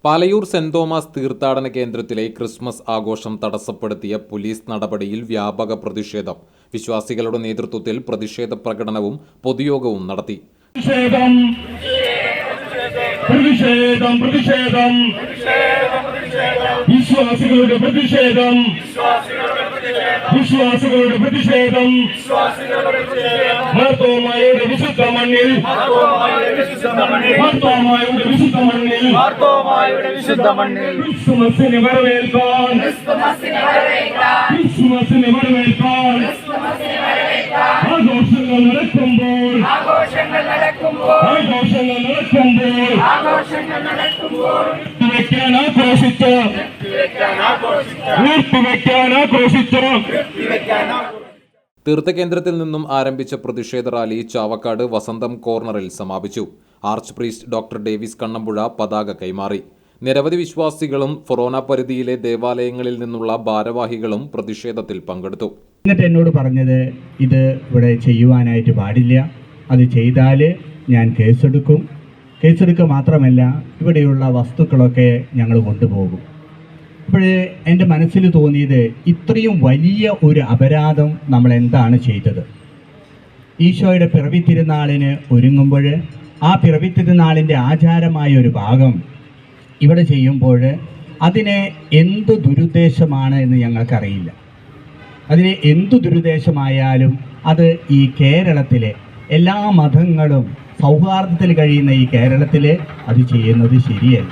Palayur saint Thomas തീർത്ഥാടന കേന്ദ്രത്തിലെ Christmas ആഘോഷം തടസ്സപ്പെടുത്തിയ പോലീസ് നടപടിയിൽ വ്യാപക പ്രതിഷേധം. വിശ്വാസികളുടെ നേതൃത്വത്തിൽ പ്രതിഷേധ പ്രകടനവും പൊതുയോഗവും നടത്തി. വിശ്വാസികളുടെ പ്രതിഷേധം മാർത്തോമായുടെ വിശുദ്ധ മണ്ണിൽ ക്രിസ്തുമസിനെ വരവേൽക്കാൻ ആഘോഷങ്ങൾ നടക്കുമ്പോൾ തീർത്ഥകേന്ദ്രത്തിൽ നിന്നും ആരംഭിച്ച പ്രതിഷേധ റാലി ചാവക്കാട് വസന്തം കോർണറിൽ സമാപിച്ചു. Arch priest doctor Davis Kannampuzha പതാക കൈമാറി. നിരവധി വിശ്വാസികളും ഫൊറോന പരിധിയിലെ ദേവാലയങ്ങളിൽ നിന്നുള്ള ഭാരവാഹികളും പ്രതിഷേധത്തിൽ പങ്കെടുത്തു. എന്നിട്ട് എന്നോട് പറഞ്ഞത്, ഇത് ഇവിടെ ചെയ്യുവാനായിട്ട് പാടില്ല, അത് ചെയ്താൽ ഞാൻ കേസെടുക്കുക മാത്രമല്ല ഇവിടെയുള്ള വസ്തുക്കളൊക്കെ ഞങ്ങൾ കൊണ്ടുപോകും. അപ്പോഴേ എൻ്റെ മനസ്സിൽ തോന്നിയത്, ഇത്രയും വലിയ ഒരു അപരാധം നമ്മൾ എന്താണ് ചെയ്തത്? ഈശോയുടെ പിറവി തിരുനാളിന് ഒരുങ്ങുമ്പോൾ ആ പിറവി തിരുനാളിൻ്റെ ആചാരമായ ഒരു ഭാഗം ഇവിടെ ചെയ്യുമ്പോൾ അതിന് എന്ത് ദുരുദ്ദേശമാണ് എന്ന് ഞങ്ങൾക്കറിയില്ല. അതിന് എന്തു ദുരുദ്ദേശമായാലും അത് ഈ കേരളത്തിലെ എല്ലാ മതങ്ങളും സൗഹാർദ്ദത്തിൽ കഴിയുന്ന ഈ കേരളത്തിൽ അത് ചെയ്യുന്നത് ശരിയല്ല.